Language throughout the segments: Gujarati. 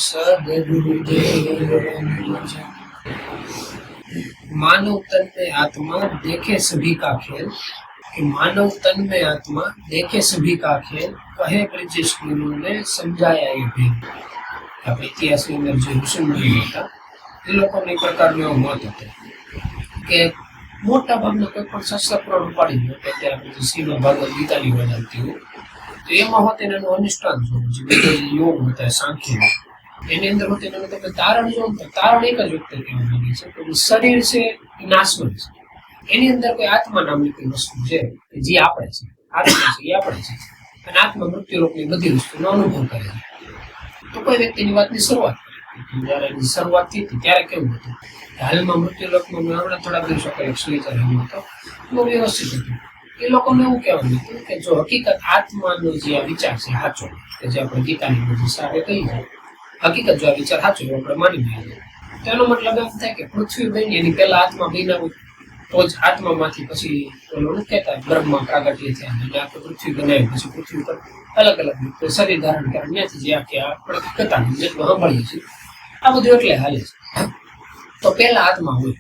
सद्गुरुदेव मानव तन में आत्मा देखे सभी का खेल कि मानव तन में आत्मा देखे सभी का खेल कहे ब्रजेश गुरु ने समझाया ये भेद। આપણે ઇતિહાસની અંદર જે ઋષિમુનિઓ હતા એ લોકોને એક પ્રકારનો એવો મત હતો કે મોટા ભાગના કોઈ પણ શાસ્ત્ર પુરાણ પાડી ગયો કે અત્યારે આપણે જે શ્રીમદ ભાગવત ગીતાની વાત આવતી હોય તો એમાં હોતે એનું અનુષ્ઠાન જોવું જે બધા યોગ હતા સાંખ્ય એની અંદર હોતે એનું તમે તારણ જો તો તારણ એક જ વ્યક્તિ કહેવા માંગે છે કે શરીર છે એ નાશવંત છે એની અંદર કોઈ આત્મા નામની કોઈ વસ્તુ છે જે આપણે છે આત્મા છે એ આપણે છે અને આત્મા મૃત્યુલોકની બધી વસ્તુનો અનુભવ કરે છે તો કોઈ વ્યક્તિની વાતની શરૂઆત જયારે એની શરૂઆત થઈ હતી ત્યારે કેવું હતું હાલમાં મૃત્યુલોકમાં હમણાં થોડા દિવસો પહેલા સુવિચાર એવો હતો બહુ વ્યવસ્થિત હતું એ લોકોને એવું કહેવાનું હતું કે જો હકીકત આત્માનો જે આ વિચાર છે સાચો કે જે આપણે ગીતાની જે સારે કહી છે હકીકત જો આ વિચાર સાચો આપણે માની લઈએ તો એનો મતલબ એમ થાય કે પૃથ્વી બની એની પહેલા આત્મા બન્યા હોય તો જ આત્મામાંથી પછી ઓલું નથી કહેતા બ્રહ્મા પ્રાગટ્ય થયા અને આપણે પૃથ્વી બનાવી પછી પૃથ્વી પર અલગ અલગ શરીર ધારણ કરે ત્યાંથી જે આખી આપણે કથાની જેટલું સાંભળીએ છીએ આ બધું એટલે હાલે છે તો પહેલા આત્મા હોય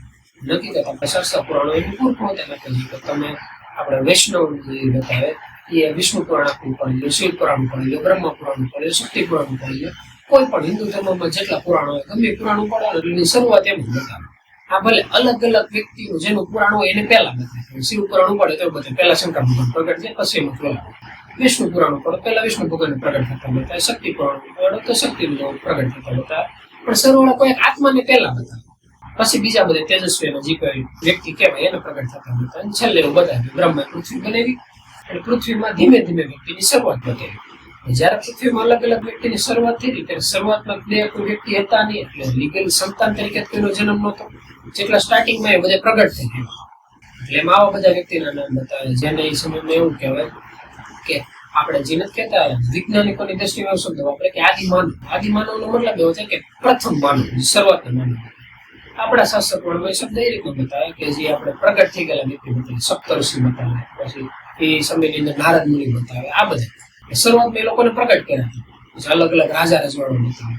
હકીકત આપણે શાસ્ત્ર પુરાણો એની પૂર્ણ લખેલી કે તમે આપણે વૈષ્ણવ જે બતાવે એ વિષ્ણુ પુરાણ આખું પડી લો શિવ પુરાણ પડી લો બ્રહ્મ પુરાણ પડી લો શક્તિ પુરાણ પડી લો કોઈ પણ હિન્દુ ધર્મમાં જેટલા પુરાણો હોય ગમે પુરાણો પડે એની શરૂઆત એમ જ બતાવે આ ભલે અલગ અલગ વ્યક્તિનું જેનું પુરાણ હોય એને પહેલા બતાવે શિવ પુરાણ પડે તો બધે પહેલા શંકર ભગવાન પ્રગટ છે પછી એમાં બોલાવે વિષ્ણુ પુરાણ પડે પહેલા વિષ્ણુ ભગવાન પ્રગટ થતા બતાવે શક્તિ પુરાણ પડે તો શક્તિનું પ્રગટ થતા બતાવે પણ સરવાળા કોઈ આત્માને પહેલા બતાવે પછી બીજા બધા તેજસ્વીનો જે કોઈ વ્યક્તિ કહેવાય એને પ્રગટ થતા બતાવે છેલ્લે એવું બતાવે બ્રહ્મા પૃથ્વી બનાવી અને પૃથ્વીમાં ધીમે ધીમે વ્યક્તિની શરૂઆત બતાવી જયારે પૃથ્વીમાં અલગ અલગ વ્યક્તિની શરૂઆત થઈ હતી ત્યારે શરૂઆતમાં બે કોઈ વ્યક્તિ હતા નહીં એટલે લીગલ સંતાન તરીકે કોઈનો જન્મ નહોતો જેટલા સ્ટાર્ટિંગમાં એ બધા પ્રગટ થઈ ગયા એટલે એમાં આવા બધા વ્યક્તિના નામ બતાવે જેને એ સમયમાં એવું કહેવાય કે આપણે જે નથી કહેતા વૈજ્ઞાનિકોની દ્રષ્ટિમાં શબ્દ વાપરે કે આદિમાનવનો મતલબ એવો છે કે પ્રથમ માનવ શરૂઆતના માનવ આપણા શાસ્ત્ર પણ શબ્દ એ રીતનો બતાવે કે જે આપણે પ્રગટ થઈ ગયેલા વ્યક્તિ બતાવે સપ્તઋષિ બતાવે પછી એ સમયની અંદર નારદ મુનિ બતાવે આ બધા શરૂઆતમાં એ લોકોને પ્રગટ કર્યા પછી અલગ અલગ રાજા રજવાડો બતાવે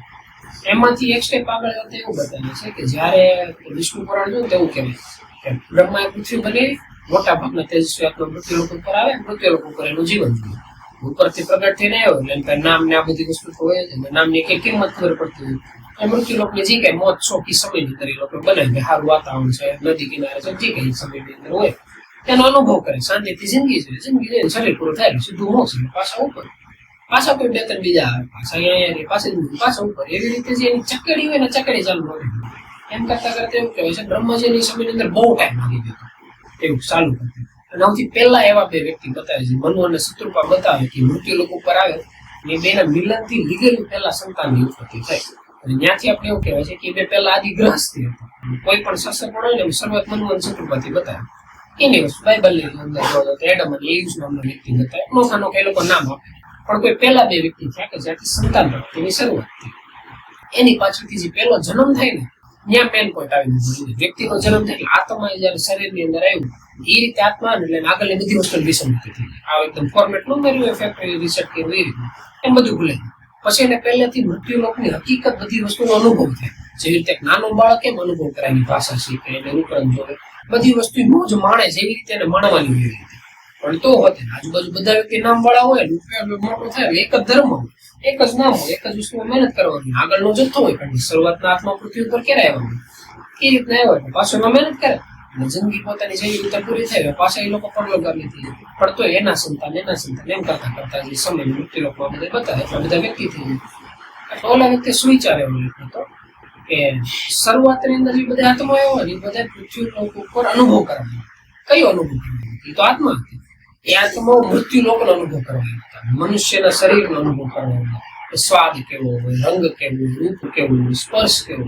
એમાંથી એક સ્ટેપ આગળ એવું બતાવે છે કે જયારે વિષ્ણુ પુરાણ જોયું તેવું કહેવાય કે બ્રહ્માએ પૃથ્વી બની મોટા ભાગના તેજસ્વી આત્મા મૃત્યુલોક ઉપર આવે મૃત્યુલોક ઉપર એનું જીવન જીવે ઉપરથી પ્રગટ થઈને આવ્યો એટલે નામ ને આ બધી વસ્તુ હોય છે નામની કઈ કિંમત ખબર પડતી હોય એ મૃત્યુલોકની જે કઈ મોત શોખી સમયની કરી લોકો બનાવી સારું વાતાવરણ છે નદી કિનારે છે જે કઈ સમયની અંદર હોય એનો અનુભવ કરે શાંતિથી જિંદગી છે જિંદગી જઈને શરીર પૂરું થાય સીધું મોક્ષ પાછા ઉપર પાછા કોઈ બે ત્રણ બીજા આવે પાછા અહીંયા પાછા ઉપર એવી રીતે જે એની ચકડી હોય ને ચકડી ચાલુ હોય એમ કરતા કરતા એવું કહેવાય છે બ્રહ્માજીની સમયની અંદર બહુ ટાઈમ લાગી ગયો એવું ચાલુ કરતું અને સૌથી પહેલા એવા બે વ્યક્તિ બતાવે છે મનુ અને શત્રુપા બતાવે કે મૃત્યુલોક ઉપર આવે ને બેના મિલનથી લીગલી પહેલા સંતાનની ઉત્પત્તિ થાય અને ત્યાંથી આપણે એવું કહેવાય છે કે બે પહેલા આદિ ગ્રહસ્થી હતા કોઈ પણ શાસક પણ હોય ને શરૂઆત મનુ અને શત્રુપાથી બતાવે એની વસ્તુ બાઇબલની અંદર એડમ અને એવ્સ નામનો વ્યક્તિ બતાવે નોખા નોખા એ લોકો નામ આપે પણ કોઈ પહેલા બે વ્યક્તિ થયા કે જ્યાંથી સંતાન પ્રાપ્તિની શરૂઆત થઈ એની પાછળથી જે પહેલો જન્મ થાય ને ત્યાં મેન પોઈન્ટ આવી ગયો વ્યક્તિનો જન્મ થાય એટલે આત્મા જયારે શરીરની અંદર આવ્યું એ રીતે આત્મા એટલે આગળની બધી વસ્તુ વિસંગતિ થઈ આ એકદમ ફોર્મેટ નું મેળવ્યું ફેક્ટરી રિસર્ચ કર્યું એ રીતે એમ બધું ભૂલે પછી એને પહેલેથી મૃત્યુલોકની હકીકત બધી વસ્તુનો અનુભવ થાય જેવી રીતે નાનું બાળક એમ અનુભવ કરે એની ભાષા શીખે એને રૂપરંગ જોવે બધી વસ્તુ મોજ માણે જેવી રીતે એને માણવાની એવી રીતે પણ તો હોતે આજુબાજુ બધા વ્યક્તિ નામ વાળા હોય મોટો થાય એક જ ધર્મ હોય એક જ નામ હોય એક જ વસ્તુમાં મહેનત કરવાની આગળનો જથ્થો હોય કારણ કે શરૂઆતના આત્મા પૃથ્વી ઉપર ક્યારે આવ્યા એ રીતના આવ્યા પાછો એમાં મહેનત કરે અને જિંદગી પોતાની જેવી રીતે પૂરી થાય પાછા એ લોકો પરલોગામી થઈ જાય પણ તો એના સંતાન એમ કરતા કરતા જે સમય મૃત્યુલોકમાં બધા બતાવે એટલા બધા વ્યક્તિ થઈ જાય એટલે ઓલા વ્યક્તિ સુવિચાર એવો હતો કે શરૂઆતની અંદર જે બધા આત્મા આવ્યો હોય એ બધા પૃથ્વીલોક ઉપર અનુભવ કરવાનો કયો અનુભવ કરવાનો એ તો આત્મા હતી એ આત્માઓ મૃત્યુલોકનો અનુભવ કરવાનો હતા મનુષ્યના શરીરનો અનુભવ કરવાનો સ્વાદ કેવો હોય રંગ કેવો રૂપ કેવું સ્પર્શ કેવો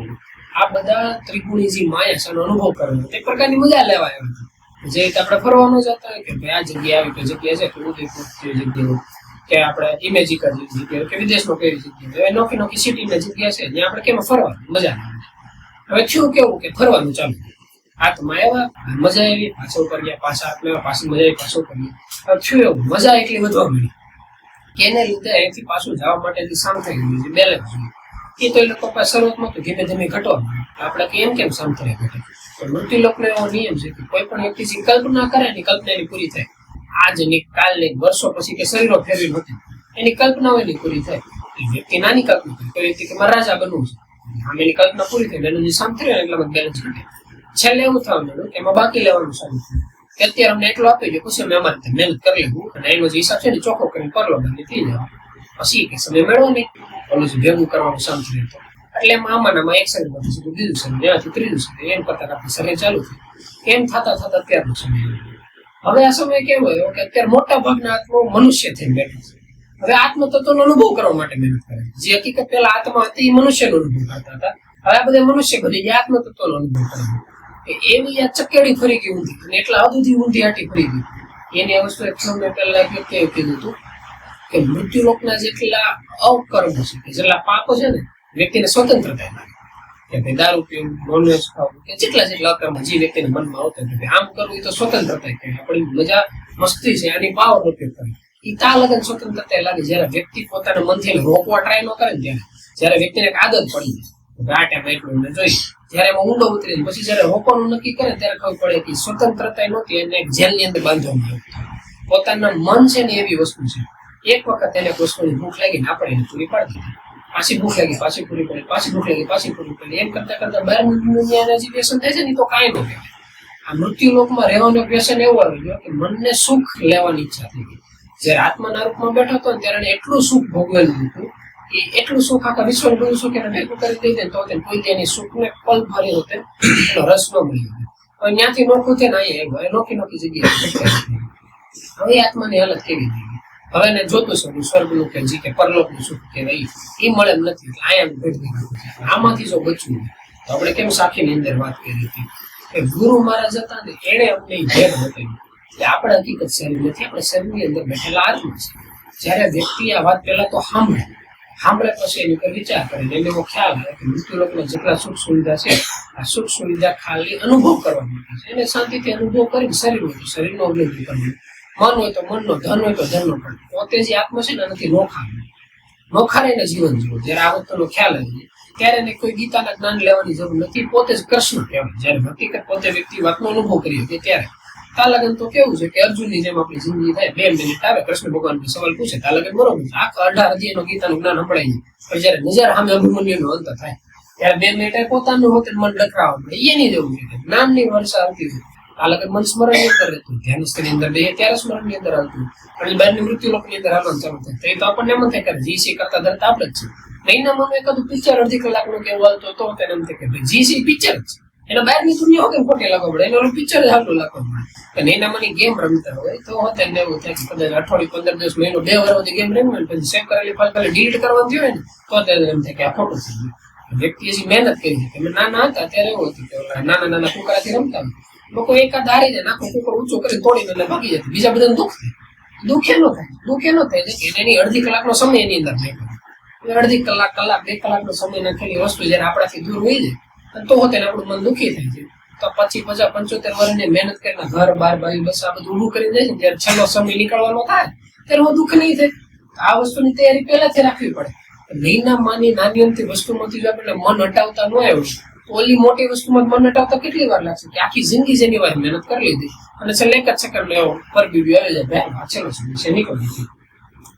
આ બધા ત્રિગુણી જે માયા છે એનો અનુભવ કરવાનો તે પ્રકારની મજા લેવા આવ્યો હતો જે રીતે આપણે ફરવાનું જતા હોય કે ભાઈ આ જગ્યા આવી કઈ જગ્યા છે કે ઉદયપુર જગ્યાઓ કે આપણે ઇમેજિકા જેવી જગ્યાઓ કે વિદેશમાં કઈ જગ્યા નોખી નોખી સિટીની જગ્યા છે જ્યાં આપણે કેમ ફરવાનું મજા આવે હવે થયું કેવું કે ફરવાનું ચાલુ આત્મા આવ્યા મજા આવી પાછો ઉપર ગયા પાછા આત્મા આવ્યા પાછી મજા આવી પાછો ઉપર ગયા હવે થયું એવું મજા એટલી વધવા મળી કે એને લીધે અહીંથી પાછું જવા માટે શાંત થઈ ગયું છે બેલેન્સ એ તો એ લોકો પાસે શરૂઆતમાં તો ધીમે ધીમે ઘટવા આપણે કેમ શાંત રહે ઘટે. તો મૃત્યુલોકનો એવો નિયમ છે કે કોઈ પણ વ્યક્તિ જે કલ્પના કરે એની કલ્પના એની પૂરી થાય. આજની કાલની વર્ષો પછી કે શરીરો ફેરવી નથી એની કલ્પનાઓ એની પૂરી થાય. વ્યક્તિ નાની કલ્પના કરે, કોઈ વ્યક્તિ કે મારે રાજા બનવું છે, આમ એની કલ્પના પૂરી થઈ એનું જે શાંત થયું એટલા બેલેન્સ ઘટે. છેલ્લે એવું થવાનું કે એમાં બાકી લેવાનું સારું કે અત્યારે અમને એટલો આપી દો, પછી અમે અમારી મહેનત કરી લેવું અને એનો જે હિસાબ છે ને ચોખ્ખો કરીને પરલો બંને થઈ જાય. પછી કે સમય મેળવો નહીં ઓલું જે ભેગું કરવાનું શાંતિ રહેતો. એટલે એમાં આમાં એક શરીર પછી બીજું શરીર, એનાથી ત્રીજું શરીર, એમ કરતા આપણે શરીર ચાલુ થયું. એમ થતા અત્યારનો સમય. હવે આ સમય કેવો હોય કે અત્યારે મોટા ભાગના આત્મા મનુષ્ય થઈને બેઠા છે. હવે આત્મતત્વનો અનુભવ કરવા માટે મહેનત કરે છે. જે હકીકત પેલા આત્મા હતી એ મનુષ્યનો અનુભવ કરતા હતા. હવે આ બધા મનુષ્ય બની ગયા આત્મતત્વનો અનુભવ કરે. એવી આ ચકેડી ફરી ગઈ ઊંધી અને એટલા હદ સુધી ઊંધી આટી ફરી ગઈ. એની વસ્તુ એક સમય પહેલા કીધું હતું કે મૃત્યુલોકના જેટલા અવકર્મો છે કે જેટલા પાપો છે ને વ્યક્તિને સ્વતંત્રતા લાગે કે ભાઈ દારૂ પીવું, નોનવેજ ખાવું કે જેટલા અકર્મ જે વ્યક્તિને મનમાં આવતા કે આમ કરવું એ તો સ્વતંત્રતા કે આપણી મજા મસ્તી છે આની પાવર ઉપયોગ કરે એ તા લગન સ્વતંત્રતા લાગે. જયારે વ્યક્તિ પોતાના મનથી રોકવા ટ્રાય ન કરે ને જયારે વ્યક્તિને એક આદત પડી જાય આ ટાઈમ એટલું જોઈ, જયારે એમાં ઊંડો ઉતરી પછી જયારે રોકવાનું નક્કી કરે ત્યારે ખબર પડે કે સ્વતંત્રતા નહોતી એને એક જેલની અંદર બાંધવામાં આવ્યું. પોતાના મન છે ને એવી વસ્તુ છે, એક વખત એને વસ્તુની ભૂખ લાગી ને આપણે એને પૂરી પાડી દીધી, પાછી ભૂખ લાગી પાછી પૂરી પડી, પાછી ભૂખ લાગી પાછી પૂરી પડી. એમ કરતા કરતા બહારની દુનિયાના જે વ્યસન થાય છે ને તો કાંઈ ન કહેવાય. આ મૃત્યુલોકમાં રહેવાનું વ્યસન એવું આવી ગયું કે મનને સુખ લેવાની ઈચ્છા થઈ ગઈ. જયારે આત્માના રૂપમાં બેઠો હતો ને ત્યારે એને એટલું સુખ ભોગવેલું હતું કે એટલું સુખ આખા વિશ્વનું બધું સુખ એને ભેગું કરી દઈ દે તો કોઈ તેની સુખને પલ ભરી હોતે એનો રસ ન મળી હવે ત્યાંથી નોખું છે ને અહીંયા નોખી નોખી જગ્યાએ. હવે આત્માની હાલત કેવી થઈ ગઈ. હવે એને જોતું છે સ્વર્ગનું કે જે કે પરલોકનું સુખ કહેવાય એ મળે એમ નથી. અહીંયા ભેટવી નાખું છે. આમાંથી જો બચવું તો આપણે કેમ સાખીની અંદર વાત કરી હતી કે ગુરુ મહારાજ હતા ને એને અમને ભેદ બતાવ્યું કે આપણે હકીકત શરીર નથી, આપણે શરીરની અંદર બેઠેલા આત્મા છે. જયારે વ્યક્તિ આ વાત પહેલા તો સાંભળે પછી એની પર વિચાર કરે એને એવો ખ્યાલ આવે કે મૃત્યુલોકમાં જેટલા સુખ સુવિધા છે આ સુખ સુવિધા ખાલી અનુભવ કરવા માટે છે. એને શાંતિથી અનુભવ કરીને શરીર હોય તો શરીરનો અનુભવ કરવો, મન હોય તો મનનો, ધન હોય તો ધનનો. પણ પોતે જે આત્મા છે ને નથી નોખારે એને જીવન જીવો. જયારે આ વસ્તુનો ખ્યાલ આવે ત્યારે એને કોઈ ગીતાના જ્ઞાન લેવાની જરૂર નથી. પોતે જ કૃષ્ણ કહેવાય. જયારે હકીકત પોતે વ્યક્તિ વાતનો અનુભવ કરી શકે ત્યારે તાલગન તો કેવું છે કે અર્જુનની જેમ આપણી જિંદગી થાય 2 મિનિટ આવે કૃષ્ણ ભગવાન સવાલ પૂછે તાલગન બરોબર છે આખા 18 અધ્યાયનો ગીતાનું જ્ઞાન સંભળાય જાય. પણ જયારે નજર સામે અભિમન્યુનો અંત થાય ત્યારે 2 મિનિટે પોતાનું હોતે મન ડકરાવવા પડે. એની જેવું છે જ્ઞાનની વર્ષા આવતી હોય તાલગન મન સ્મરણની અંદર રહેતું, ધ્યાન સ્થિતિની અંદર બે ત્યારે સ્મરણની અંદર આવતું અને બહારની મૃત્યુલોકની અંદર આવવાનું ચાલુ થાય તો આપણને એમ થાય કે જીસી કરતા ધરતા આપણે જ છે. મહિના મને એકાદું પિક્ચર અડધી કલાકનું કેવું હાલતો તો તેને એમ થાય કે ભાઈ જીસી પિક્ચર જ એના બહારની દુનિયા કેમ ખોટી લાગવા પડે એનું પિક્ચર જ હાલતું લાગવા પડે. અને એના મને ગેમ રમતા હોય તો હોતે ને એવું થાય કે કદાચ અઠવાડિયું 15 દિવસ મહિનો 2 વાર સુધી ગેમ રમવી હોય પછી સેવ કરેલી ફાઇલ ખાલી ડિલીટ કરવાની હોય ને તો તેને એમ થાય કે આ ખોટું થઈ ગયું. વ્યક્તિ હજી મહેનત કરી છે. અમે નાના હતા ત્યારે એવું હતું કે નાના કુકરાથી રમતા લોકો એકાદ હારી જાય નાખો કુકર ઊંચો કરી તોડીને ભાગી જતી, બીજા બધાને દુઃખ ન થાય કે એની અડધી કલાકનો સમય એની અંદર નહીં અડધી કલાક 2 કલાકનો સમય નાખેલી વસ્તુ જયારે આપણાથી દૂર હોય જાય તો હોતે આપણું મન દુઃખી થાય છે. તો પછી 75 વર્ષની મહેનત કરીને ઘર બાર બારી બસ આ બધું ઊભું કરી જાય છે ત્યારે છેલ્લો સમય નીકળવાનો થાય ત્યારે હું દુઃખ નહીં થાય. આ વસ્તુની તૈયારી પહેલાથી રાખવી પડે. નાની અમથી વસ્તુમાંથી જો આપણે મન હટાવતા ન આવ્યું તો ઓલી મોટી વસ્તુમાં મન હટાવતા કેટલી વાર લાગશે કે આખી જિંદગી જેની વાર મહેનત કરી લીધી અને છેલ્લે એક જ સેકન્ડ લેવો પર બીબી આવી જાય ભાઈ છેલ્લો સમય નીકળી જાય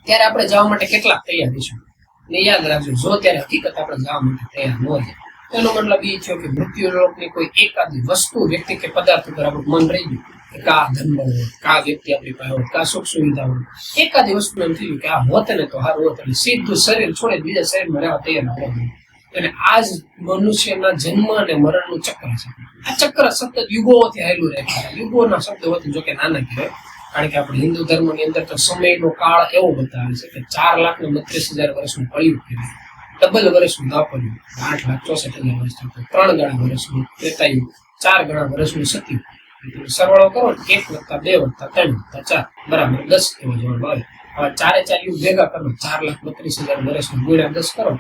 ત્યારે આપણે જવા માટે કેટલાક તૈયાર થઈશું. ને યાદ રાખજો જો ત્યારે હકીકત આપણે જવા માટે તૈયાર ન થાય એનો મતલબ એ થયો કે મૃત્યુલોકની કોઈ એકાદી વસ્તુ વ્યક્તિ કે પદાર્થ ઉપર આપણું મન રહી ગયું કે કા ધન મળે, કા વ્યક્તિ આપણી પાસે હોય, કા સુખ સુવિધા હોય, એકાદી વસ્તુ એમ થયું કે આ હોત ને તો સારું હોત એટલે સીધું શરીર છોડી બીજા શરીરમાં રહેવા તૈયાર ન. અને આ જ મનુષ્યના જન્મ અને મરણનું ચક્ર છે. આ ચક્ર સતત યુગોથી આવેલું રહે છે. યુગોના શબ્દ હોતી જો કે નાના કહેવાય કારણ કે આપણે હિન્દુ ધર્મની અંદર તો સમયનો કાળ એવો બતાવે છે કે 4,32,000 વર્ષનું કળિયુગ કહેવાય, ડબલ વર્ષનું દાપર્યું 8,64,000 વર્ષ, 3 ગણા વર્ષનું ત્રેતાયુગ, 4 ગણા વર્ષનું સતયુગ. સરવાળો કરો 1 + 2 + 3 + 4 બરાબર 10 એવો જવાબ આવે. હવે 4 યુગ ભેગા કરો 4,32,000 વર્ષનું ગુણ્યા 10 કરો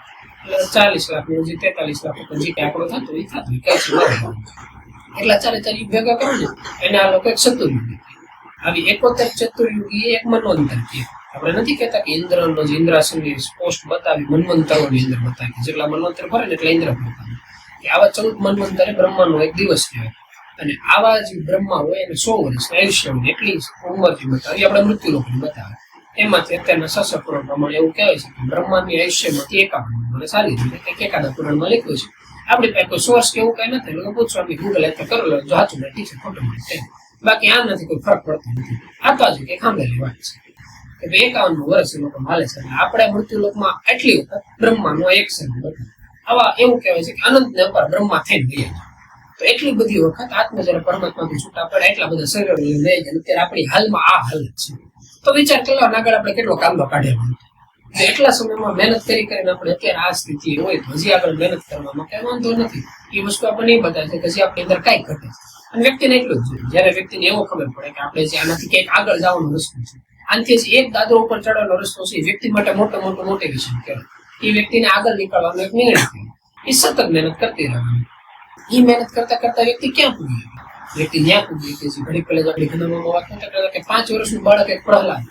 એટલે 40 લાખ નું 43 લાખ જે કે આંકડો થતો એ થતો એટલા 4 યુગ ભેગા કરો ને એને આ લોકો એક ચતુર્યુગ આવી 71 ચતુર્યુગી એક મનોંતર છે. આપણે નથી કહેતા કે ઇન્દ્રનો જે ઇન્દ્રાસનની પોસ્ટ બતાવી મન્વંતરોની અંદર બતાવી કે જેટલા મન્વંતર ફરે ને એટલા ઇન્દ્ર બતાવે કે આવા 14 મન્વંતરે બ્રહ્માનો એક દિવસ કહેવાય. અને આવા જે બ્રહ્મા હોય એને 100 વર્ષ આયુષ્ય હોય એટલી ઉંમર જે બતાવે આપણે મૃત્યુલોકની બતાવે. એમાંથી અત્યારના શાસ્ત્ર પુરાણ પ્રમાણે એવું કહેવાય છે કે બ્રહ્માની આયુષ્યમાંથી 51 મને સારી રીતે કંઈક એકાદા પુરાણમાં લખ્યું છે. આપણી પાસે કોઈ સોર્સ કે એવું કઈ નથી એટલે પૂછવાનું ગૂગલ એટલે કરો લો જો સાચું નથી છે ખોટું નથી. બાકી આમ નથી કોઈ ફરક પડતો નથી. આ તો હજુ કે ખાંભેલી વાત છે કે 51 વર્ષ એ લોકો હાલે છે. આપણે મૃત્યુલોકમાં એટલી વખત બ્રહ્માનો એક શરીર બતાવે. આવા એવું કહેવાય છે કે અનંત ને અપાર બ્રહ્મા થઈને ગયા. તો એટલી બધી વખત આત્મા જયારે પરમાત્માથી છૂટા પડે એટલા બધા શરીરો લઈ જાય અત્યારે આપણી હાલમાં આ હાલત છે. તો વિચાર કરો આગળ આપણે કેટલો કામનો કાઢેલો એટલા સમયમાં મહેનત કરીને આપણે અત્યારે આ સ્થિતિ હોય તો હજી આગળ મહેનત કરવામાં કઈ વાંધો નથી. એ વસ્તુ આપણને એ બતાવે છે કે હજી આપણી અંદર કઈ ઘટે અને વ્યક્તિને એટલું જ જોઈએ જયારે વ્યક્તિને એવો ખબર પડે કે આપણે જે આનાથી કંઈક આગળ જવાનો રસ્તો છે આનાથી એક દાદરો ઉપર ચડવાનો રસ્તો છે એ વ્યક્તિ માટે મોટો મોટિવેશન કહેવાય. એ વ્યક્તિને આગળ નીકળવાનો એક નિર્ણય કહેવાય. એ સતત મહેનત કરતી રહેવાની. એ મહેનત કરતા કરતા વ્યક્તિ ક્યાં પૂરી વ્યક્તિ ન્યા પૂરી કે જે ઘડી પહેલા આપણી ઘરમાં વાત કરતા કરતા કે 5 વર્ષનું બાળક એક પ્રહલાદ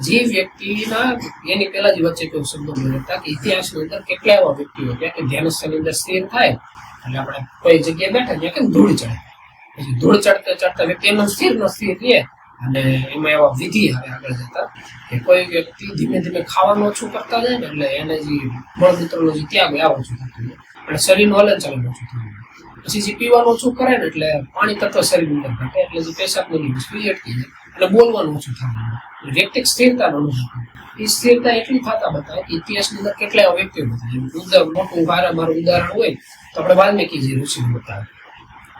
જે વ્યક્તિના એની પહેલા જ વચ્ચે કોઈ શબ્દો બોલતા કે ઇતિહાસની અંદર કેટલા એવા વ્યક્તિઓ કે ધ્યાનસ્થની અંદર સ્થિર થાય એટલે આપણે કોઈ જગ્યાએ બેઠા ત્યાં કેમ ધૂળ ચડે પછી ધૂળ ચડતા વ્યક્તિ એમનો સ્થિર રહે. અને એમાં એવા વિધિ આવે આગળ જતા કે કોઈ વ્યક્તિ ધીમે ધીમે ખાવાનું ઓછું કરતા જાય ને એટલે એને જે મળમૂત્રનો જે ત્યાગ આવે ઓછું થતું જાય અને શરીરનું હલનચલન ઓછું થતું જાય. પછી જે પીવાનું ઓછું કરે ને એટલે પાણી તત્વ શરીરની અંદર ઘટે એટલે જે પેશાબની વસ્તુ અટકી જાય અને બોલવાનું ઓછું થતું વ્યક્તિ સ્થિરતાનો અનુભવ. એ સ્થિરતા એટલી થતા બતાવે કે ઇતિહાસની અંદર કેટલા એવા વ્યક્તિઓ બતાવે. મોટું મારું ઉદાહરણ હોય તો આપણે વાલ્મીકીજી ઋષિનું બતાવે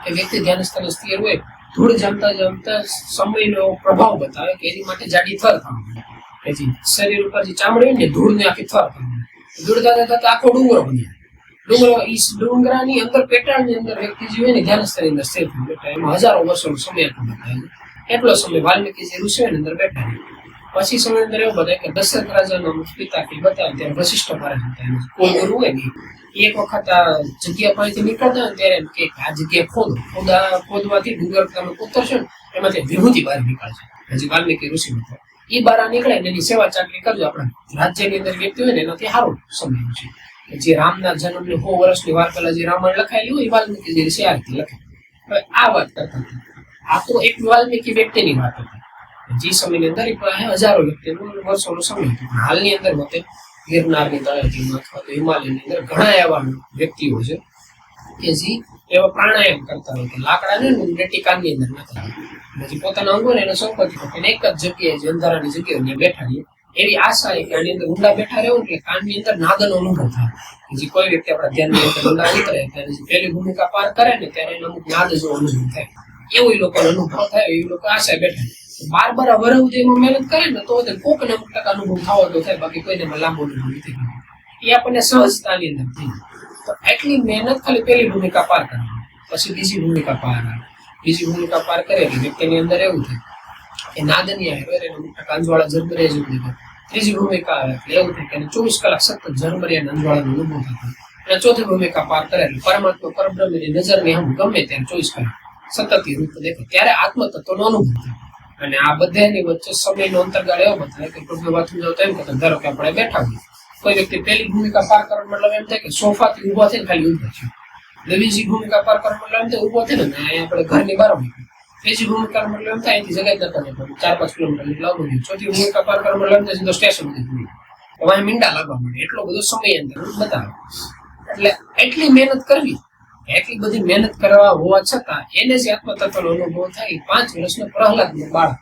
કે વ્યક્તિ ધ્યાન સ્થાને સ્થિર હોય ધૂળ જમતા સમયનો પ્રભાવ બતાવે કે એની માટે જાડી થર થવાનું કે જે શરીર ઉપર જે ચામડી હોય ને ધૂળને આખી થર થવાનું ધૂળ થતા આખો ડુંગરો બન્યા. ડુંગરાની અંદર પેટાળની અંદર વ્યક્તિ જે હોય ને ધ્યાન સ્થાનની અંદર સ્થિર થઈ બેઠા એમાં હજારો વર્ષોનો સમય બતાવે. એટલો સમય વાલ્મીકીજી ઋષિઓની અંદર બેઠા. પછી સમય અંદર એવું બતાવે કે દશરથ રાજાનો પિતા કે બતાવે ત્યારે વશિષ્ઠ મહારાજ હતા કોઈ ગુરુ હોય ને એક વખત આ જગ્યા પાસેથી નીકળતા હોય ત્યારે કે આ જગ્યા ખોદવાથી ડુંગર તમે ઉતરશો ને એમાંથી વિભૂતિ બહાર નીકળશે. હજી વાલ્મીકી ઋષિ હતા એ બહાર નીકળે ને એની સેવા ચાકરી કરજો. આપણા રાજ્યની અંદર વ્યક્તિ હોય ને એનાથી સારો સમય છે કે જે રામના જન્મની 100 વર્ષની વાર પહેલા જે રામાયણ લખાયેલી હોય એ વાલ્મીકી ઋષિ આ રીતે લખે. હવે આ વાત કરતા આ તો એક વાલ્મીકી વ્યક્તિની વાત હતી જે સમયની અંદર હજારો વ્યક્તિનું વર્ષોનો સમય હતો. હાલની અંદર મતે ગિરનારની તળેટીમાં અથવા તો હિમાલયની અંદર ઘણા એવા વ્યક્તિઓ છે કે જે એવા પ્રાણાયામ કરતા હોય કે લાકડાને રેટી કાનની અંદર નાખતા હોય જે પોતાના અંગોને એને સંકોચી શકે એક જ જગ્યાએ જે અંધારાની જગ્યાએ બેઠા રહીએ એવી આશા કે આની અંદર ઊંડા બેઠા રહેવું એટલે કાનની અંદર નાદનો અનુભવ થાય. જે કોઈ વ્યક્તિ આપણા ધ્યાનની અંદર ઊંડા ઉતરે ત્યારે જે પહેલી ભૂમિકા પાર કરે ને ત્યારે એને અમુક નાદ જેવો અનુભવ થાય. એવો લોકોનો અનુભવ થાય એ લોકો આશા બેઠા 12 વર્ષ સુધી એમાં મહેનત કરે ને તો કોકને અમુક ટકા અનુભવ થવો તો થાય બાકી કોઈને લાંબો અનુભવ નથી. એ આપણને સહજતાની અંદર થઈ તો એટલી મહેનત ખાલી પહેલી ભૂમિકા પાર કરવાની પછી બીજી ભૂમિકા પાર આવે. બીજી ભૂમિકા પાર કરે એટલે વ્યક્તિની અંદર એવું થાય કે નાદ નહીં આવે એને અમુક ટકા અંજવાળા ઝરમરિયા જેવું દેખાય. ત્રીજી ભૂમિકા આવે એટલે એવું થાય કે 24 કલાક સતત ઝરમરિયા અંજવાળાનો અનુભવ થતો. અને ચોથી ભૂમિકા પાર કરે એટલે પરમાત્મા પરબ્રહ્મની નજરની હમ ગમે ત્યારે 24 કલાક સતત રૂપ દેખાય ત્યારે આત્મતત્વનો અનુભવ થાય. અને આ બધાની વચ્ચે સમયનો અંતરગાળો એવો બતાવે કે ટૂંકમાં વાત સમજાવ તો એમ કે ધારો કે આપણે બેઠા હોઈએ કોઈ વ્યક્તિ પહેલી ભૂમિકા પાર કરવાનો મતલબ એમ થાય કે સોફાથી ઉભા થઈને ખાલી ઊભા છે. બીજી ભૂમિકા પાર કરવાનો મતલબ એમ થાય ઉભો થઈને ને આપણે ઘરની બહાર હોય. ત્રીજી ભૂમિકા મતલબ એમ થાય અહીંથી જગ્યા જતા નહીં 4-5 કિલોમીટર એટલે આવું નહીં. ચોથી ભૂમિકા પાર કરવાનો મતલબ એમ થાય સીધો સ્ટેશન સુધી હવે મીંડા લાગવા મળે એટલો બધો સમય અંદર બતાવે. એટલે એટલી મહેનત કરવી એટલી બધી મહેનત કરવા હોવા છતાં એને જે આત્મતત્વનો અનુભવ થાય 5 વર્ષના પ્રહલાદનું બાળક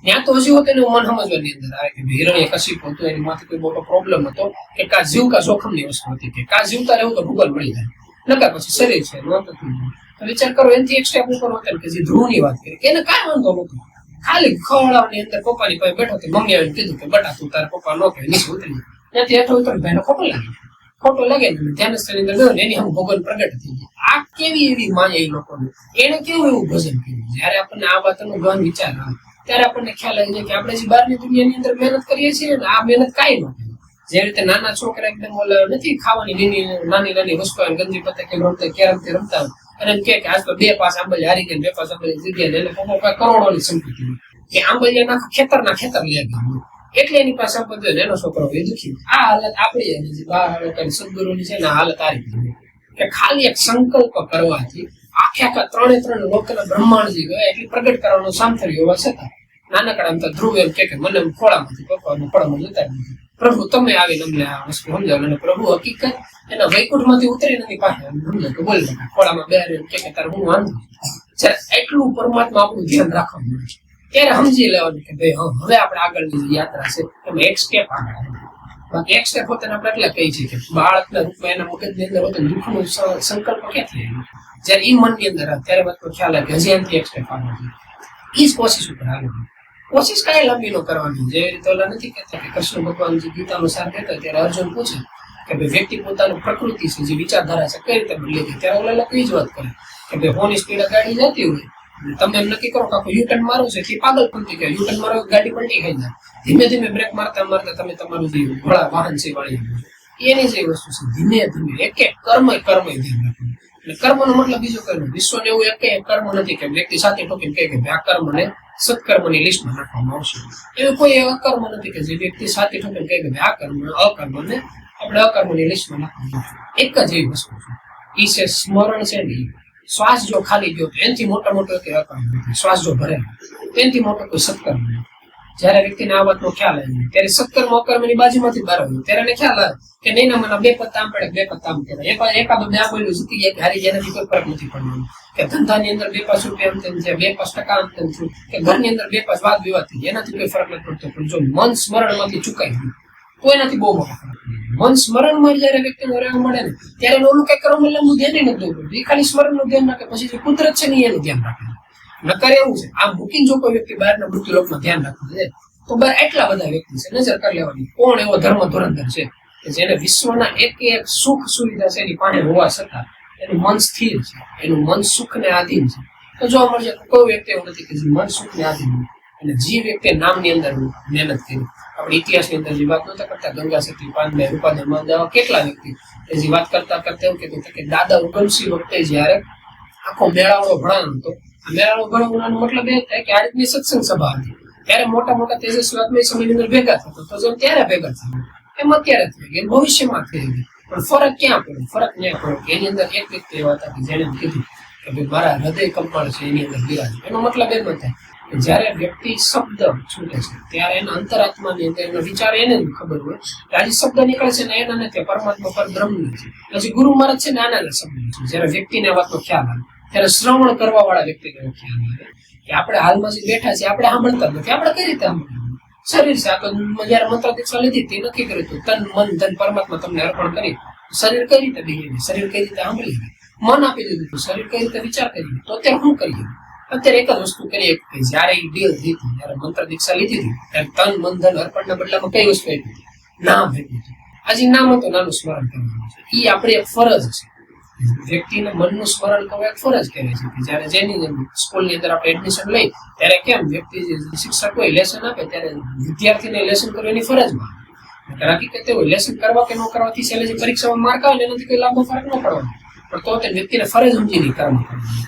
ત્યાં તો હજી હોત એનું મન સમજવાની અંદર આવે કે હિરણ્ય કશિપ હતો એની માથે કોઈ મોટો પ્રોબ્લેમ હતો કે કા જીવ કા જોખમની વસ્તુ હતી કે કા જીવતા રહેવું તો ભૂગોળ મળી જાય નકર પછી શરીર છે વિચાર કરો એનાથી એક સ્ટેપ ઉપર હોત કે જે ધ્રુવની વાત કરી કે એને કાંઈ વાંધો નતો ખાલી ખવડાવની અંદર પપ્પાની પાસે બેઠો તો મમ્મી આવીને કીધું કે બટા તું તારા પપ્પા નો કે નીચે ઉતરી ત્યાંથી હેઠો ઉતરી ભાઈને ખોટો લાગે ને ધ્યાન સ્થળ અંદર ગયો ને એની હમ ભગવાન પ્રગટ થઈ ગઈ. આ કેવી એવી માયા એ લોકોને એને કેવું એવું ભજન કર્યું. જયારે આપણને આ વાતનો ગહન વિચાર આવે ત્યારે આપણને ખ્યાલ આવી જાય કે આપણે જે બહારની દુનિયાની અંદર મહેનત કરીએ છીએ ને આ મહેનત કાંઈ ન થાય. જે રીતે નાના છોકરા એકદમ નથી ખાવાની નાની વસ્તુ ગંદી પત્તે કે રમતા કેરમથી રમતા અને એમ કે આજ તો 2 પાસ આંબલી હારી ગયા 2 પાસ આંબલી જગ્યા એટલે કરોડોની સંપત્તિ કે આંબલિયાના ખેતર લઈ ગયા એટલે એની પાસે આ બધું એનો છોકરો હોય દુખી. આ હાલત આપણી અને જે બાળ સદગુરુની છે ને આ હાલત આ રીતની કે ખાલી એક સંકલ્પ કરવાથી આખા ત્રણે લોકના બ્રહ્માંડજી ગયા એટલી પ્રગટ કરવાનો સામર્થ્ય હોવા છતાં નાનકડા આમ તો ધ્રુવ એમ કે મને ખોળામાંથી પપ્પાનું ખોળામાં જતા નથી. પ્રભુ તમે આવીને અમને આ વસ્તુ સમજાવો. અને પ્રભુ હકીકત એના વૈકુંઠમાંથી ઉતરી નથી પાસે સમજો કે બોલ ખોળામાં બેહારી એમ કે તારે હું વાંધો. જયારે એટલું પરમાત્મા આપણું ધ્યાન રાખવા મળે છે ત્યારે સમજી લેવાનું કે ભાઈ હા હવે આપણે આગળની જે યાત્રા છે એમાં એક સ્ટેપ આગળ આવે. બાકી એક સ્ટેપ હોતા આપણે એટલે કહી છીએ કે બાળકના રૂપમાં એના મગજની અંદર હોતો દુઃખનો સંકલ્પ ક્યાંથી આવ્યો. જયારે એ મનની અંદર આવે ત્યારે વાત ખ્યાલ આવે કે હજી એમથી એક સ્ટેપ આગળ છે. એ જ કોશિશ ઉપર આવે. કોશિશ કઈ લાંબી ન કરવાની. જે રીતે ઓલા નથી કહેતા કે કૃષ્ણ ભગવાન જે ગીતાનો સાર કહેતા ત્યારે અર્જુન પૂછે કે ભાઈ વ્યક્તિ પોતાનું પ્રકૃતિ છે જે વિચારધારા છે કઈ રીતે બદલે છે ત્યારે ઓલા લોકો એ જ વાત કરે કે ભાઈ ફોની સ્પીડે ગાડી જતી હોય તમે એમ નક્કી કરો કે યુટર્ન મારો છે તે પાગલપંથી કહે યુટર્ન મારો ગાડી પલટી ખાઈ જાય. ધીમે ધીમે બ્રેક મારતા મારતા તમે તમારું જે વાહન છે વાળી એની જે વસ્તુ છે ધીમે ધીમે એક એક કર્મ ધ્યાન રાખવું. એટલે કર્મનો મતલબ બીજો કઈ વિશ્વને એવું એક કર્મ નથી કે વ્યક્તિ સાથે ઠોકીને કહે કે આ કર્મને સત્કર્મની લિસ્ટમાં નાખવામાં આવશે. એવું કોઈ એવા કર્મ નથી કે જે વ્યક્તિ સાથે ઠોકીને કહે કે આ કર્મ અકર્મને આપણે અકર્મની લિસ્ટમાં નાખવામાં આવશે. એક જ એવી વસ્તુ છે એ છે સ્મરણ છે ને. શ્વાસ જો ખાલી ગયો તો એનાથી મોટો કે અકર્મ નથી. શ્વાસ જો ભરે એનાથી મોટો કોઈ સત્કર્મ નથી. જયારે વ્યક્તિને આ વાતનો ખ્યાલ આવે ત્યારે સત્કર્મ અકર્મની બાજુમાંથી બહાર આવ્યું ત્યારે એને ખ્યાલ આવે કે નહીં ના મને બે પત્તા આમ પડે બે પત્તા આમ કહેવાય. એકાદો બે બોલ્યું જીતી ગયા હારી જેનાથી કોઈ ફરક નથી પડવાનો. કે ધંધાની અંદર 2-5 રૂપિયા આમ તેમ છે 2-5% આમ તેમ થયું કે ઘરની અંદર 2-5 વાદ વિવાદ થઈ એનાથી કોઈ ફરક નથી પડતો. પણ જો મન સ્મરણમાંથી ચૂકાઈ ગયું તો એનાથી બહુ મોટો ફરક પડે. મન સ્મરણમાં જયારે વ્યક્તિને રહેવા મળે ને ત્યારે ઓલું કઈ કરવા મળે ધ્યાન નથી દઉં. એ ખાલી સ્મરણનું ધ્યાન રાખે પછી જે કુદરત છે ને એનું ધ્યાન રાખે. નકર એવું છે આ મૂકીને જો કોઈ વ્યક્તિ બહારના મૃત્યુલોકમાં ધ્યાન રાખવું છે તો બહાર એટલા બધા વ્યક્તિ છે નજર કરી લેવાની કોણ એવો ધર્મ ધુરંધર છે કે જેને વિશ્વના એક સુખ સુવિધા છે એની પાસે હોવા છતાં એનું મન સ્થિર છે એનું મન સુખને આધીન છે. તો જોવા મળશે કોઈ વ્યક્તિ એવું નથી કે જે મન સુખને આધીન હોય. અને જે વ્યક્તિ નામની અંદર મહેનત કરી આપણે ઇતિહાસની અંદર જે વાત નતા કરતા ગંગા સતી પાનભાઈ રૂપાધન માંજાવા કેટલા વ્યક્તિ જે વાત કરતા એવું કહેતું કે દાદા ઉગમસિંહ વખતે જયારે આખો મેળાવડો ભણાવવાનો હતો મેળાવડો ભણાવવાનો મતલબ એ થાય કે આ રીતની સત્સંગ સભા હતી ત્યારે મોટા તેજસ્વી આત્મા સમયની અંદર ભેગા થતો તો જેમ ત્યારે ભેગા થયા એમ અત્યારે થઈ ગઈ ભવિષ્યમાં થઈ ગઈ. પણ ફરક ક્યાં પડ્યો? ફરક ન્યા પડ્યો કે એની અંદર એક વ્યક્તિ એવા હતા કે જેને કીધું કે ભાઈ મારા હૃદય કંપાળ છે એની અંદર બિરાજ. એનો મતલબ એમ થાય કે જયારે વ્યક્તિ શબ્દ છૂટે છે ત્યારે એના અંતરાત્માની અંદર એનો વિચાર એને જ ખબર હોય કે આજે શબ્દ નીકળે છે ને એના નથી પરમાત્મા પર બ્રહ્મ છે. પછી ગુરુ મહારાજ છે ને આના શબ્દ છે. જયારે વ્યક્તિને આ વાતનો ખ્યાલ આવે ત્યારે શ્રવણ કરવા વાળા વ્યક્તિને ખ્યાલ આવે કે આપણે હાલમાં જે બેઠા છીએ આપણે સાંભળતા નથી. આપણે કઈ રીતે સાંભળવું? શરીર છે આ તો જયારે મંત્ર દીક્ષા લીધી તે નક્કી કર્યું હતું તન મન ધન પરમાત્મા તમને અર્પણ કરી શરીર કઈ રીતે બેહીને શરીર કઈ રીતે સાંભળી મન આપી દીધું હતું શરીર કઈ રીતે વિચાર કરી તો અત્યારે શું કરીએ? અત્યારે એક જ વસ્તુ કરીએ કે જયારે એ ડીલ થઈ હતી જયારે મંત્ર દીક્ષા લીધી હતી ત્યારે તન મન ધન અર્પણના બદલામાં કઈ વસ્તુ આપી હતી? નામ આપ્યું હતું. આજે નામ હતું નાનું સ્મરણ કરવાનું છે. એ આપણી એક ફરજ છે. વ્યક્તિને મનનું સ્મરણ કરવું એક ફરજ કહેવાય છે કે જયારે જેની સ્કૂલની અંદર આપણે એડમિશન લઈ ત્યારે કેમ વ્યક્તિ શિક્ષક હોય લેસન આપે ત્યારે વિદ્યાર્થીને લેસન કરવું એની ફરજમાં હકીકત હોય લેસન કરવા કે ન કરવાથી છેલ્લે જે પરીક્ષામાં માર્ક આવે એનાથી કોઈ લાંબો ફરક ન પડવાનો પણ તો તે વ્યક્તિને ફરજ સમજીને કામ કરવાનું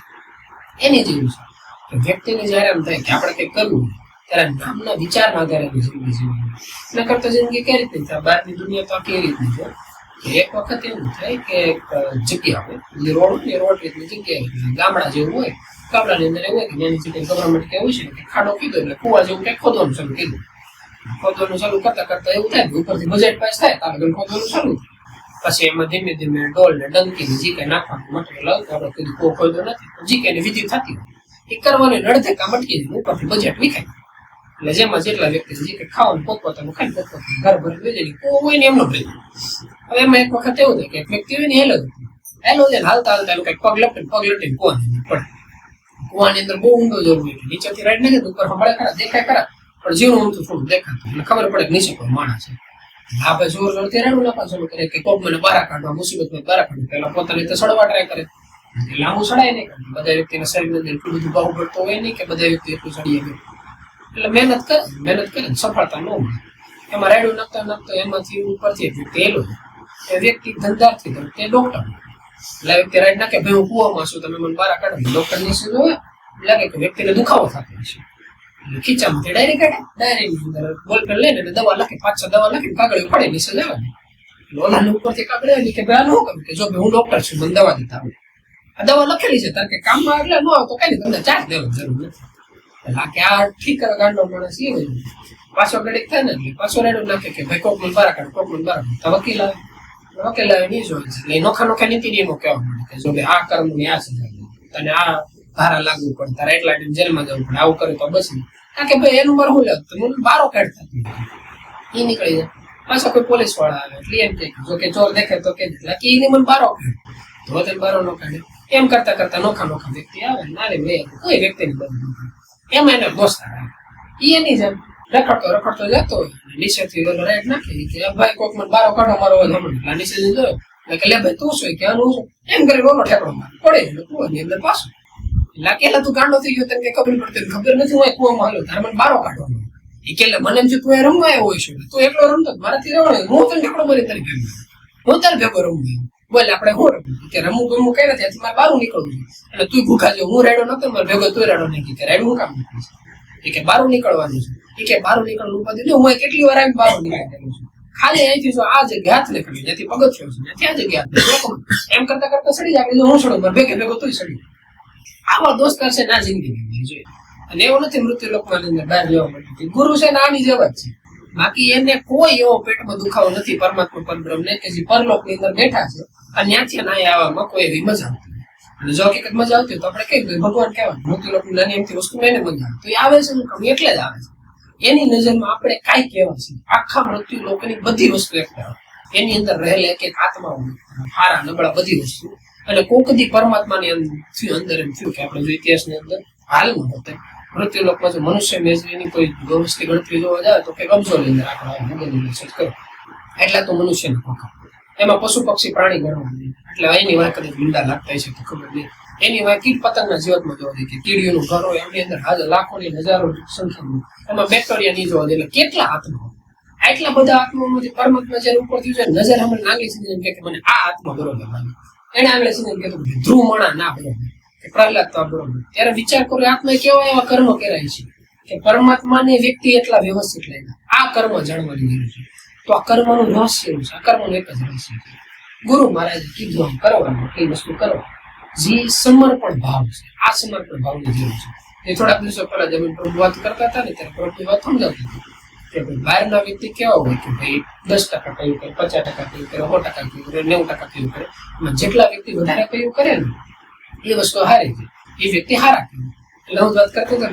એની જેવું છે કે વ્યક્તિને જયારે એમ થાય કે આપણે કંઈક કરવું ત્યારે નામના વિચારના આધારે જિંદગી જીવવાની ન કરતા જિંદગી કઈ રીતે થાય? બહારની દુનિયા તો કેવી રીતની છે કે એક વખત એવું થાય કે એક જગ્યા હોય જે રોડ હોય રોડ રીતની જગ્યા ગામડા જેવું હોય ગામડાની અંદર એવું હોય કે એની જગ્યાએ ગવર્મેન્ટ કેવું છે કે ખાડો કીધો એટલે કુવા જેવું કંઈક ખોદવાનું શરૂ કીધું. ખોદવાનું ચાલુ કરતા એવું થાય ઉપરથી બજેટ પાસ થાય તારે ખોદવાનું ચાલુ પછી એમાં ધીમે ધીમે ડોલ ને ડંકી જી કઈ નાખવાનું મટીરિયલ આવતું આપણે કીધું કુવો ખોદો નથી જી કઈ વિધિ થતી એ કરવાની નડધે કામ અટકી જાય ઉપરથી બજેટ વિખાય એટલે જેમાં જેટલા વ્યક્તિ જે કઈ ખાવાનું પોતપોતાનું ખાઈ પોતપોતાનું ઘર ભરી લઈ જાય કુવો હોય ને એમનો ભરી. હવે એમાં એક વખત એવું થાય કે એક વ્યક્તિ હોય ને હેલો જાય હાલતા એનું કઈક પગ લપટીને પડે કુવાની અંદર બહુ ઊંડો જવું હોય નીચેથી રાઈડ નાખે ઉપર સંભાળે ખરા દેખાય ખરા પણ જીવનું ઊંધું થોડું દેખાતું એટલે ખબર પડે કે નીચે કોઈ માણસ છે. આપણે જોર જોરથી રાડું નાખવા ચાલુ કરે કે કોક મને બહાર કાઢવા મુસીબતમાં બહાર કાઢવા પેલા પોતાની રીતે સડવા ટ્રાય કરે એટલે લાંબુ સડાય નહીં બધા વ્યક્તિના શરીરની અંદર એટલું બધું ભાવ પડતો હોય નહીં કે બધા વ્યક્તિ એટલું સડીએ નહીં એટલે મહેનત કરે સફળતા ન મળે. એમાં રાયડું નાખતા એમાંથી ઉપરથી એક વ્યક્તિ એલો એ વ્યક્તિ ધંધાર્થી તે ડોક્ટર એટલે વ્યક્તિ રાઈડ નાખે ભાઈ હું કુવામાં છું તમે મને બહાર કાઢો ડોક્ટર ની જોવે લાગે કે વ્યક્તિને દુખાવો થતો હશે ખીચામાંથી ડાયરી કાઢે, ડાયરીની અંદર બોલપેન લઈને દવા લખે, 5-6 દવા લખીને કાગળ પડે નીચે લેવાની. ઓલાને ઉપરથી કાગળ આવી કે ભાઈ આ ન કરું કે જો હું ડોક્ટર છું, મને દવા દેતા આવડે. આ દવા લખેલી છે તારે કે કામમાં એટલે ન આવે તો કઈ નહીં, તમને ચાર્જ દેવાની જરૂર નથી. એટલે કે આ ઠીક કરે ગાંડો માણસ એ હોય. પાછો ગડીક થાય ને એટલે પાછો રેડો નાખે કે ભાઈ કોકનું બારા કાઢ, કોકનું બારા કાઢ. તો વકીલ આવે નહીં જોઈએ એટલે નોખા નીતિ નિયમો કહેવા મળે કે જો ભાઈ આ કર્મની આ સજા તને આ ધારા લાગુ પડે, તારે એટલા ટાઈમ જેલમાં જવું પડે, આવું કરે તો બસ નહીં. કારણ કે ભાઈ એનું મારે શું લાગતું મને બારો કાઢતા એ નીકળી જાય. પાછા કોઈ પોલીસ વાળા આવે એટલે એમ કે જો કે ચોર દેખે તો કે એને મને બારો કાઢે, તો બારો ન કાઢે. એમ કરતા કરતા નોખા વ્યક્તિ આવે ના રે ભાઈ કોઈ વ્યક્તિને બધું એમાં એને દોસ્તાર આવે એની જેમ રખડતો જતો હોય નીચેથી રાઈટ નાખે કે ભાઈ કોક મને બારો કાઢો મારો હમણાં નીચે જોયો એટલે લે ભાઈ તું શું કે આનું શું એમ કરી રોનો ઠેકડો મારે પડે એટલે કુવાની અંદર પાછું એટલે કેલા તું ગાંડો થઈ ગયો તને ખબર પડતી ખબર નથી હું કુવામાં હાલો તારે મને બારો કાઢવાનો એ કે મને એમ છે તું એ રમવા આવ્યો હોય છે તું એકલો રમતો મારાથી રમવાનો હું તને ઠેકડો મારી તારી ભેગો હું તારે ભેગો રમવું બોલે આપણે હું રમવું કે રમવું કઈ નથી ત્યાંથી મારે બારું નીકળવું એટલે તું ભૂખા જો હું રેડો નતો મારે ભેગો તું રેડો નહીં કે રેડું હું કામ નીકળીશ એ કે બારું નીકળવાનું છે એ કે બારું નીકળવું ઉપાધિ હું કેટલી વાર આવી બારું નીકળી છું ખાલી અહીંથી જો આ જગ્યા હાથ નીકળી જ્યાંથી પગથિયો છે ત્યાં જગ્યા એમ કરતા કરતા સડી જાય હું છોડું ભેગો તું સડી આવા દોસ્તાર છે ના જિંદગી જોઈએ અને એવું નથી મૃત્યુ લોકમાં બહાર જવા માટે ગુરુ છે ને આની જેવા જ છે બાકી એને કોઈ એવો પેટમાં દુખાવો નથી પરમાત્મા પરબ્રહ્મ ને કે જે પરલોક ની અંદર બેઠા છે અને ત્યાંથી ના આવવામાં કોઈ એવી મજા આવતી અને જો હકીકત મજા આવતી તો આપણે કઈ ભગવાન કહેવાય મૃત્યુ લોક નાની એમથી વસ્તુ એને મજા આવે તો એ આવે છે એટલે જ આવે છે એની નજરમાં આપણે કાંઈ કહેવા છે આખા મૃત્યુ લોકની બધી વસ્તુ એક એની અંદર રહેલા એક આત્માઓ હારા નબળા બધી વસ્તુ અને કોકદી પરમાત્માની અંદર એમ થયું કે આપણે જો ઇતિહાસની અંદર હાલમાં હતો મૃત્યુ લોકમાં જો મનુષ્ય મેજરીની કોઈ વ્યવસ્થિત ગણતરી જોવા જાય તો કઈક અબજોની અંદર આંકડા એટલા તો મનુષ્યનો પંખા એમાં પશુ પક્ષી પ્રાણી ગણવા એટલે એની વાત કદાચ ગુંડા લાગતા છે તો ખબર નહીં એની વાત કીટ પતંગના જીવનમાં જોવા દે કે કીડીઓનું ઘર હોય એમની અંદર લાખોની હજારો સંખ્યામાં એમાં બેક્ટેરિયા નહીં જોવા દે એટલે કેટલા આત્મા એટલા બધા આત્મામાંથી પરમાત્મા જયારે ઉપર થયું છે નજર હમણાં નાગી છે કે મને આ આત્મા બરોબર એને આગળ છે કે ધ્રુવ મણા ના બરોબર કે પ્રહલાદ તો બરોબર ત્યારે વિચાર કરો આત્મા કેવા એવા કર્મ કરાય છે કે પરમાત્માને વ્યક્તિ એટલા વ્યવસ્થિત લઈને આ કર્મ જાણવાની જરૂર છે તો આ કર્મનું રહસ્ય છે આ કર્મનું એક જ રહસ્ય છે ગુરુ મહારાજે કીધું આમ કરવાનું કઈ વસ્તુ કરો જે સમર્પણ ભાવ છે આ સમર્પણ ભાવની જરૂર છે એ થોડાક દિવસો પહેલા જમીન પ્રભુ વાત કરતા હતા ને ત્યારે પ્રભુ વાત સમજાવતી હતી કે ભાઈ બહારના વ્યક્તિ કેવા હોય કે ભાઈ 10% કયું કરે 50% કયું કરે 100% કયું કરે 90% કયું કરે જેટલા વ્યક્તિ વધારે કયું કરે ને એ વસ્તુ હારી છે એ વ્યક્તિ હારા કરે એટલે હું વાત કરતો હતો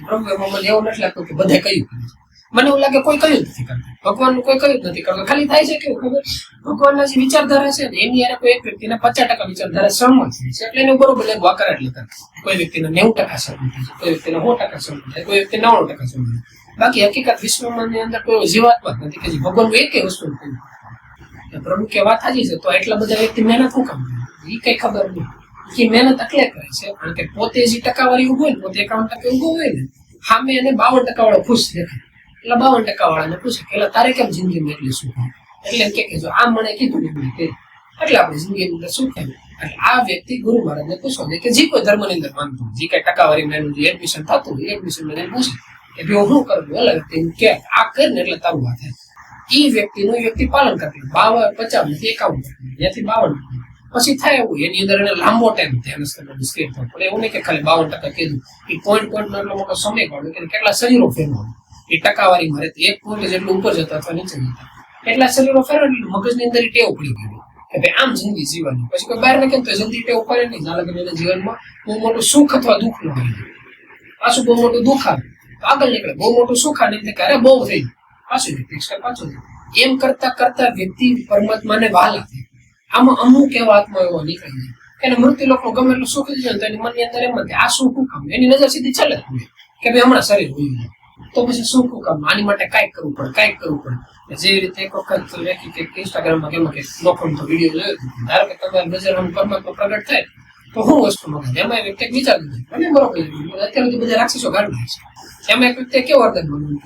પ્રભુ એમાં મને એવું નથી લાગતું કે બધે કયું કરે છે મને એવું લાગે કોઈ કયું નથી કરતું ભગવાનનું કોઈ કયું નથી કરતું ખાલી થાય છે કેવું ખબર ભગવાનના જે વિચારધારા છે ને એની યારે કોઈ એક વ્યક્તિને 50% વિચારધારા સહમત છે એટલે એને બરોબર લેવા કરે એટલે કરે કોઈ વ્યક્તિને 90% સહમત થાય કોઈ વ્યક્તિને 100% સહમત થાય કોઈ વ્યક્તિ 99% સહમત થાય બાકી હકીકત વિશ્વમાં ની અંદર કોઈ જીવાત્મા જ નથી કે જે ભગવાનનું એક વસ્તુ નથી પ્રભુ કે વાત સાચી છે તો એટલા બધા વ્યક્તિ મહેનત શું કામ કરે એ કઈ ખબર નહીં કે મહેનત એટલે કરે છે કારણ કે પોતે જે ટકાવારી ઉભો હોય ને પોતે 51% ઉભો હોય ને સામે એને 52% વાળો ખુશ દેખાય એટલે 52% વાળાને પૂછે કે તારે કેમ જિંદગીમાં એટલી સુખ એટલે એમ કે જો આમ મને કીધું ને એટલે આપણે જિંદગીની અંદર શું થયું એટલે આ વ્યક્તિ ગુરુ મહારાજને પૂછો કે જે કોઈ ધર્મની અંદર માનતું જે કઈ ટકાવારી મેનું જે એડમિશન થતું હોય એડમિશન મને પૂછે કે હું શું કરું ઓલા વ્યક્તિ કે આ કર ને એટલે તારું વાત થાય એ વ્યક્તિનું એ વ્યક્તિ પાલન કરતી 52 50 51 ત્યાંથી 52 પછી થાય એવું એની અંદર એને લાંબો ટાઈમ ધ્યાન સ્થિર થવું પડે એવું નહીં કે ખાલી 52% કીધું એ પોઈન્ટ નો એટલો મોટો સમય કાઢો કે કેટલા શરીરો ફેરવાનું એ ટકાવારી મારે એક પોઈન્ટ જેટલું ઉપર જતા અથવા નીચે જતા એટલા શરીરો ફેરવા મગજની અંદર ટેવ પડી ગઈ કે ભાઈ આમ જિંદગી જીવવાની પછી કોઈ બહાર ને કેમ તો જલ્દી ટેવ પડે નહીં ના લગે એના જીવનમાં બહુ મોટું સુખ અથવા દુઃખ ન હોય પાછું બહુ મોટું દુઃખ આવે આગળ નીકળે બહુ મોટું સુખ આવે નહીં અરે બહુ થઈ પાછું એમ કરતા કરતા વ્યક્તિ પરમાત્માને વહાલા થાય આમાં અમુક એવા આત્મા એવો નીકળી જાય કે મૃત્યુ લોકો ગમે એટલું સુખ થઈ જાય તો એની મનની અંદર એમ જ આ શું કામ એની નજર સીધી ચાલે કે ભાઈ હમણાં શરીર હોય તો પછી શું કામ આની માટે કાંઈક કરવું પડે જેવી રીતે એક વખત ઇન્સ્ટાગ્રામમાં કેમ કે લોકોનો વિડીયો જોયો ધારો કે તમારે નજર પરમાત્મા પ્રગટ થાય તો હું વસ્તુ મગાવે એમાં વ્યક્તિ વિચાર દીધું મને બરોબર અત્યારે તો બધા રાક્ષસો ગાડવા છે એમાં એક વ્યક્તિ કેવું અર્ધન બનવું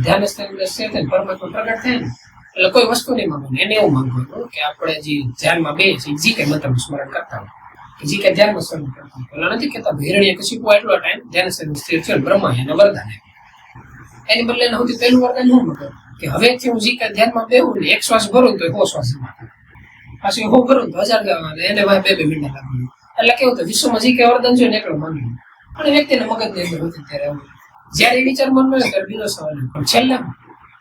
ધ્યાન સ્થિર પરમાત્મા પ્રગટ થાય ને એટલે કોઈ વસ્તુ નહીં માંગવાનું એને એવું માંગવાનું કે આપણે જે ધ્યાનમાં બે છે જે કઈ મંત્રનું સ્મરણ કરતા હોય જે કઈ ધ્યાનમાં સ્મરણ કરતા હોય પેલા નથી કેતા હિરણ્ય કશિપુ એટલો ટાઈમ ધ્યાન સ્થિર છે બ્રહ્મા એને વરદાન આપ્યું એની બદલે સૌથી પહેલું વરદાન શું હતું કે હવેથી હું જી ધ્યાનમાં બેહું ને એક શ્વાસ ભરું તો 100 શ્વાસ પાછું હો ભરું તો 1000 ગાવાના એને ભાઈ 2 મિનિટ લાગી. એટલે કેવું તો વિશ્વમાં જી કઈ વરદાન છે ને એકલો માની અને વ્યક્તિના મગજની અંદર હોતી ત્યારે આવું જયારે વિચાર મન મળે ત્યારે બીજો સવાલ પણ છેલ્લે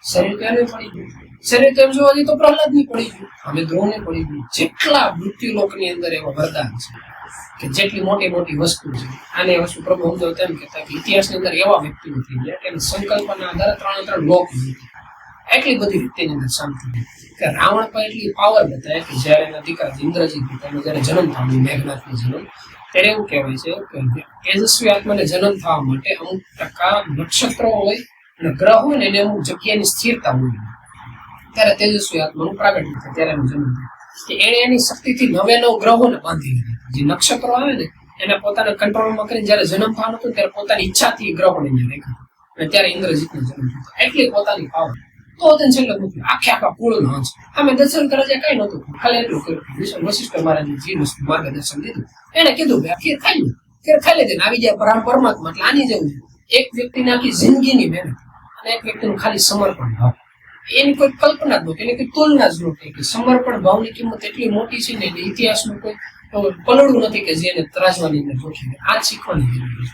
શરીર ક્યારે પડી ગયું. શરીર તો એમ જોવા જઈએ તો પ્રહલાદ ની પડી ગયું, અમે દ્રોહ ને પડી ગયું. જેટલા મૃત્યુ લોકની અંદર એવા વરદાન છે કે જેટલી મોટી મોટી વસ્તુ છે આને વસ્તુ પ્રભુ સમજો તેમ કહેતા કે ઇતિહાસની અંદર એવા વ્યક્તિઓ થઈ ગયા કે સંકલ્પના આધારે 3 લોક એટલી બધી વ્યક્તિની અંદર શાંતિ કે રાવણ પર એટલી પાવર બતાવે કે જયારે એના દીકરા ઇન્દ્રજીત પિતાનો જયારે જન્મ થયો મેઘનાથનો જન્મ ત્યારે એવું કહેવાય છે કે તેજસ્વી આત્માને જન્મ થવા માટે અમુક ટકા નક્ષત્રો હોય અને ગ્રહ હોય ને એને અમુક જગ્યાની સ્થિરતા હોય ત્યારે તેજસ્વી આત્માનું પ્રાગટ્ય થાય ત્યારે એનો જન્મ થાય કે એને એની શક્તિથી 9 ગ્રહોને બાંધી લીધા. જે નક્ષત્રો આવે ને એને પોતાના કંટ્રોલમાં કરીને જયારે જન્મ થવાનો હતો ત્યારે પોતાની ઈચ્છાથી ગ્રહોને રાખ્યા અને ત્યારે ઇન્દ્રજીતનો જન્મ થયો. એટલી પોતાની પાવર તો તેને છેલ્લે મૂક્યું આખા કુળનો અંશ. અમે દર્શન કરવા જાય કઈ નહોતું, ખાલી એટલું કર્યું વશિષ્ઠ મહારાજે જે વસ્તુ માર્ગદર્શન દીધું એને કીધું કે ખીર ખાઈ લો, ખીર ખાઈ લેજે આવી જાય પરમાત્મા. એટલે આની જેવું એક વ્યક્તિની આખી જિંદગીની મહેનત અને એક વ્યક્તિનું ખાલી સમર્પણ ભાવ એની કોઈ કલ્પના જ નહોતી, એની કોઈ તુલના જ નહોતી કે સમર્પણ ભાવની કિંમત એટલી મોટી છે ને ઇતિહાસનું કોઈ પલડું નથી કે જેને ત્રાજવાની અંદર જોખી દે. આ શીખવાની જરૂર છે.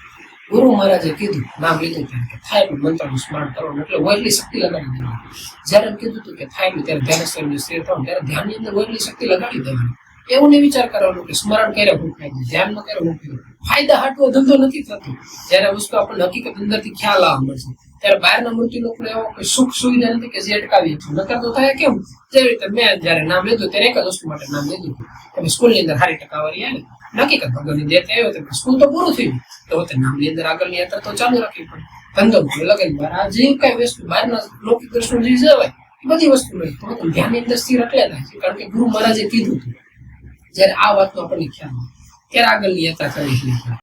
ગુરુ મહારાજે કીધું નામ લીધું ત્યારે કે થાય એટલું મંત્રનું સ્મરણ કરવાનું એટલે એટલી શક્તિ લગાડી દેવાની. જયારે એમ કીધું હતું કે થાય એટલું ત્યારે ધ્યાન સ્થિર થવાનું ત્યારે ધ્યાનની અંદર એટલી શક્તિ લગાડી દેવાની. એવું નહીં વિચાર કરવાનો કે સ્મરણ કરે હું થાય ધ્યાનમાં કરે હું કર્યું ફાયદા હાટવો ધંધો નથી થતો. જયારે વસ્તુ આપણને હકીકત અંદરથી ખ્યાલ આવવા મળશે ત્યારે બહારના મૃત્યુ લોકો એવો કોઈ સુખ સુવિધા નથી કે જે અટકાવી નકર તો થાય કેમ જેવી રીતે મેં જયારે નામ લીધું ત્યારે એક જ વસ્તુ માટે નામ લીધું કે સ્કૂલની અંદર સારી ટકાવારી આવે હકીકત ભગવાનની દેત આવ્યો તો સ્કૂલ તો પૂરું થયું તો નામની અંદર આગળની યાત્રા તો ચાલુ રાખવી પડે. ધંધો લગન બહાર આ જે કઈ વસ્તુ બહારના લૌકિક દર્શન જે જવાય એ બધી વસ્તુ નહીં તો ધ્યાનની અંદર સ્થિર એટલે થાય છે કારણ કે ગુરુ મહારાજે કીધું હતું જયારે આ વાતનો આપણને ખ્યાલ હોય ત્યારે આગળની યાત્રા કરી